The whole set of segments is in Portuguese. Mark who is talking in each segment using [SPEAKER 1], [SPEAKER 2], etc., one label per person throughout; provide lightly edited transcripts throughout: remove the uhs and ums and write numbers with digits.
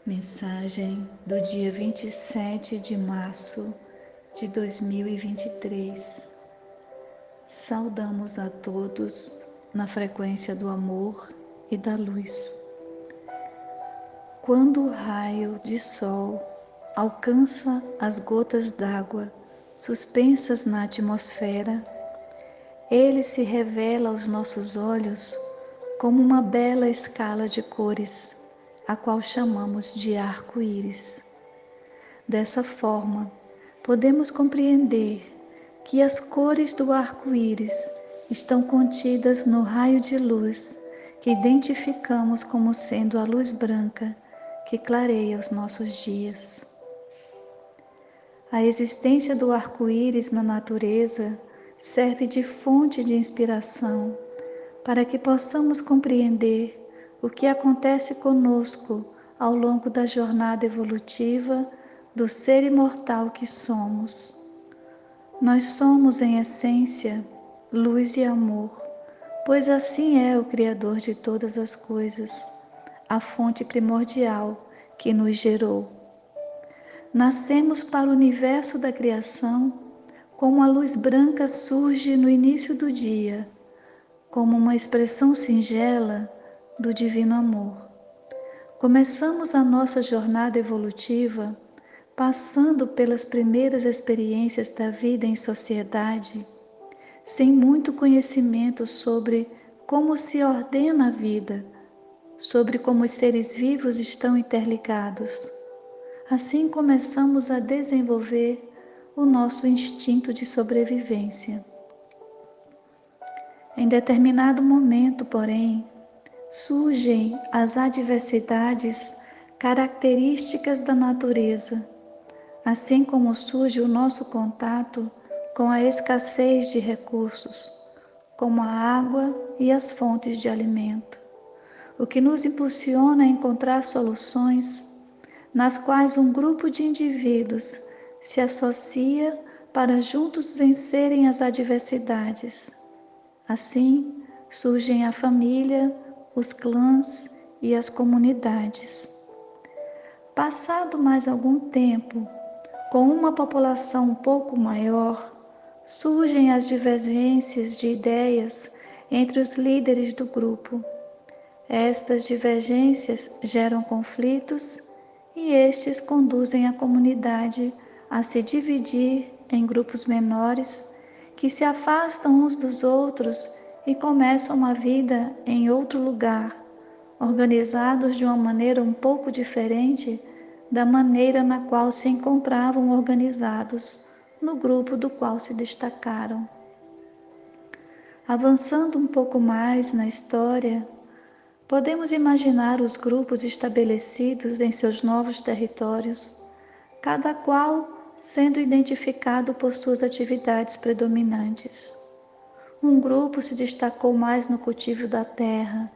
[SPEAKER 1] Mensagem do dia 27 de março de 2023. Saudamos a todos na frequência do amor e da luz. Quando o raio de sol alcança as gotas d'água suspensas na atmosfera, ele se revela aos nossos olhos como uma bela escala de cores, a qual chamamos de arco-íris. Dessa forma, podemos compreender que as cores do arco-íris estão contidas no raio de luz que identificamos como sendo a luz branca que clareia os nossos dias. A existência do arco-íris na natureza serve de fonte de inspiração para que possamos compreender o que acontece conosco ao longo da jornada evolutiva do ser imortal que somos. Nós somos, em essência, luz e amor, pois assim é o Criador de todas as coisas, a fonte primordial que nos gerou. Nascemos para o universo da criação como a luz branca surge no início do dia, como uma expressão singela do divino amor. Começamos a nossa jornada evolutiva passando pelas primeiras experiências da vida em sociedade, sem muito conhecimento sobre como se ordena a vida, sobre como os seres vivos estão interligados. Assim começamos a desenvolver o nosso instinto de sobrevivência. Em determinado momento, porém, surgem as adversidades características da natureza, assim como surge o nosso contato com a escassez de recursos, como a água e as fontes de alimento, o que nos impulsiona a encontrar soluções nas quais um grupo de indivíduos se associa para juntos vencerem as adversidades. Assim, surgem a família, os clãs e as comunidades. Passado mais algum tempo, com uma população um pouco maior, surgem as divergências de ideias entre os líderes do grupo. Estas divergências geram conflitos e estes conduzem a comunidade a se dividir em grupos menores que se afastam uns dos outros e começam uma vida em outro lugar, organizados de uma maneira um pouco diferente da maneira na qual se encontravam organizados no grupo do qual se destacaram. Avançando um pouco mais na história, podemos imaginar os grupos estabelecidos em seus novos territórios, cada qual sendo identificado por suas atividades predominantes. Um grupo se destacou mais no cultivo da terra,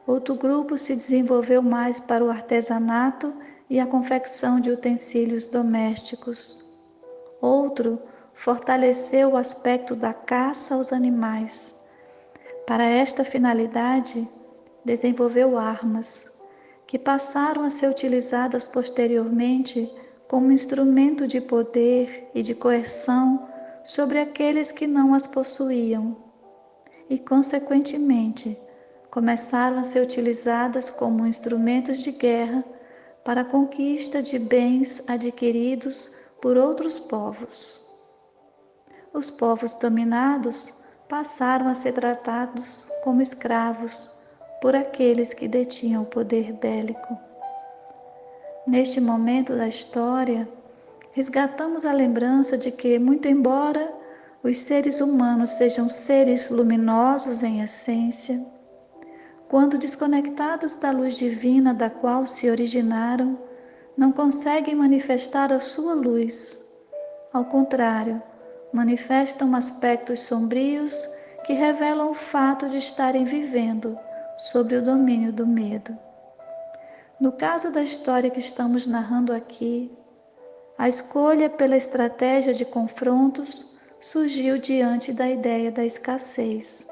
[SPEAKER 1] outro grupo se desenvolveu mais para o artesanato e a confecção de utensílios domésticos. Outro fortaleceu o aspecto da caça aos animais. Para esta finalidade, desenvolveu armas, que passaram a ser utilizadas posteriormente como instrumento de poder e de coerção sobre aqueles que não as possuíam, e, consequentemente, começaram a ser utilizadas como instrumentos de guerra para a conquista de bens adquiridos por outros povos. Os povos dominados passaram a ser tratados como escravos por aqueles que detinham o poder bélico. Neste momento da história, resgatamos a lembrança de que, muito embora os seres humanos sejam seres luminosos em essência, quando desconectados da luz divina da qual se originaram, não conseguem manifestar a sua luz. Ao contrário, manifestam aspectos sombrios que revelam o fato de estarem vivendo sob o domínio do medo. No caso da história que estamos narrando aqui, a escolha pela estratégia de confrontos surgiu diante da ideia da escassez.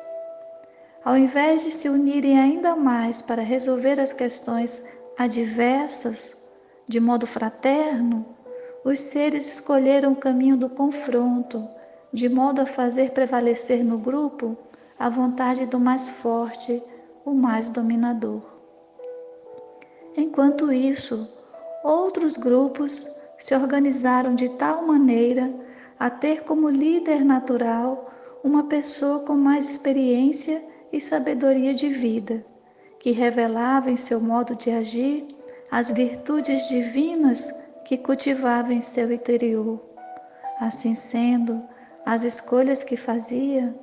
[SPEAKER 1] Ao invés de se unirem ainda mais para resolver as questões adversas, De modo fraterno, os seres escolheram o caminho do confronto, de modo a fazer prevalecer no grupo a vontade do mais forte, o mais dominador. Enquanto isso, outros grupos se organizaram de tal maneira a ter como líder natural uma pessoa com mais experiência e sabedoria de vida, que revelava em seu modo de agir as virtudes divinas que cultivava em seu interior. Assim sendo, as escolhas que fazia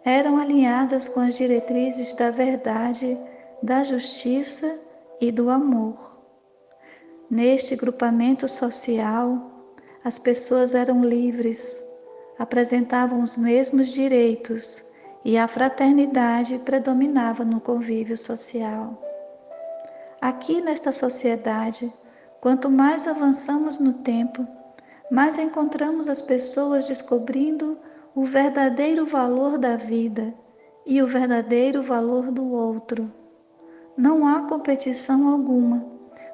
[SPEAKER 1] eram alinhadas com as diretrizes da verdade, da justiça e do amor. Neste grupamento social, as pessoas eram livres, apresentavam os mesmos direitos e a fraternidade predominava no convívio social. Aqui nesta sociedade, quanto mais avançamos no tempo, mais encontramos as pessoas descobrindo o verdadeiro valor da vida e o verdadeiro valor do outro. Não há competição alguma,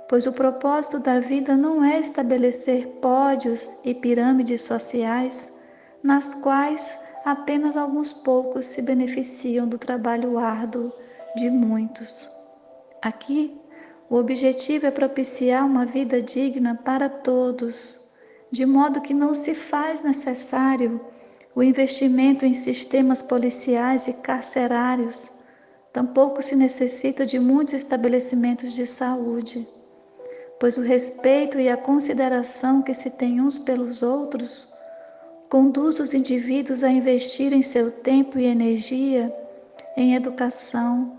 [SPEAKER 1] pois o propósito da vida não é estabelecer pódios e pirâmides sociais, nas quais apenas alguns poucos se beneficiam do trabalho árduo de muitos. Aqui, o objetivo é propiciar uma vida digna para todos, de modo que não se faz necessário o investimento em sistemas policiais e carcerários, tampouco se necessita de muitos estabelecimentos de saúde, pois o respeito e a consideração que se tem uns pelos outros conduz os indivíduos a investirem seu tempo e energia em educação,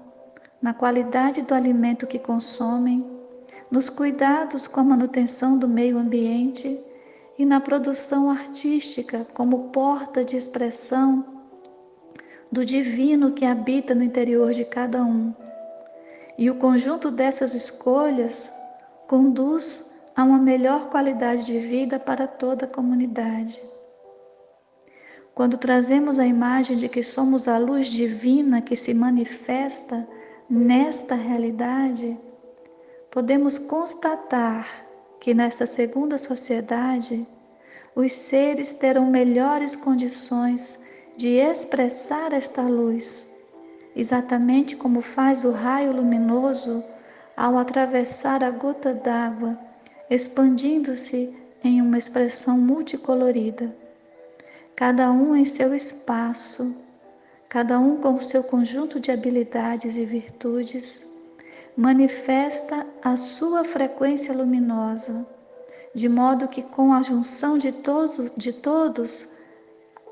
[SPEAKER 1] na qualidade do alimento que consomem, nos cuidados com a manutenção do meio ambiente e na produção artística como porta de expressão do divino que habita no interior de cada um. E o conjunto dessas escolhas conduz a uma melhor qualidade de vida para toda a comunidade. Quando trazemos a imagem de que somos a luz divina que se manifesta nesta realidade, podemos constatar que nesta segunda sociedade, os seres terão melhores condições de expressar esta luz, exatamente como faz o raio luminoso ao atravessar a gota d'água, expandindo-se em uma expressão multicolorida. Cada um em seu espaço, cada um com o seu conjunto de habilidades e virtudes, manifesta a sua frequência luminosa, de modo que com a junção de todos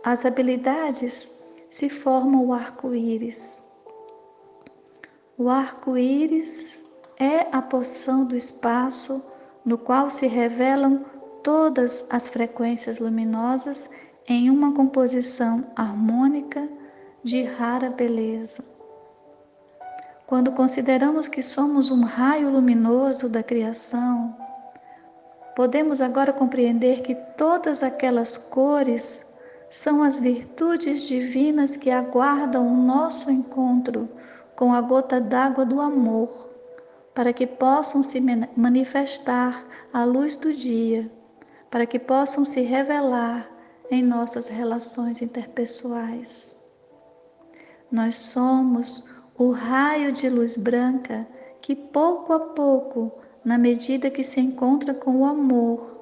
[SPEAKER 1] as habilidades se forma o arco-íris. O arco-íris é a porção do espaço no qual se revelam todas as frequências luminosas em uma composição harmônica de rara beleza. Quando consideramos que somos um raio luminoso da criação, podemos agora compreender que todas aquelas cores são as virtudes divinas que aguardam o nosso encontro com a gota d'água do amor, para que possam se manifestar à luz do dia, para que possam se revelar em nossas relações interpessoais. Nós somos o raio de luz branca que pouco a pouco, na medida que se encontra com o amor,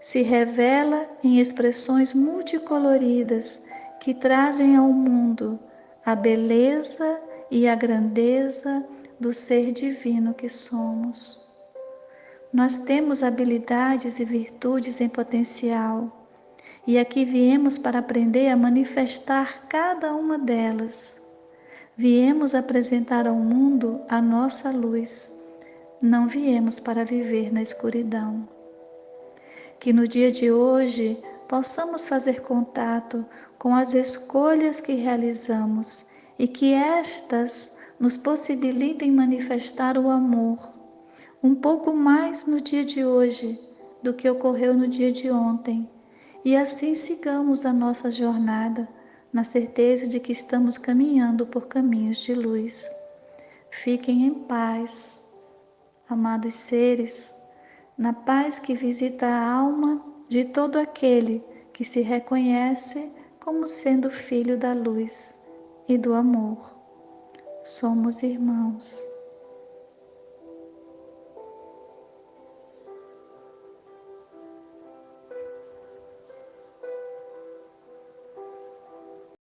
[SPEAKER 1] se revela em expressões multicoloridas que trazem ao mundo a beleza e a grandeza do ser divino que somos. Nós temos habilidades e virtudes em potencial, e aqui viemos para aprender a manifestar cada uma delas. Viemos apresentar ao mundo a nossa luz, não viemos para viver na escuridão. Que no dia de hoje possamos fazer contato com as escolhas que realizamos e que estas nos possibilitem manifestar o amor um pouco mais no dia de hoje do que ocorreu no dia de ontem, e assim sigamos a nossa jornada na certeza de que estamos caminhando por caminhos de luz. Fiquem em paz, amados seres. na paz que visita a alma de todo aquele que se reconhece como sendo filho da luz e do amor. Somos irmãos.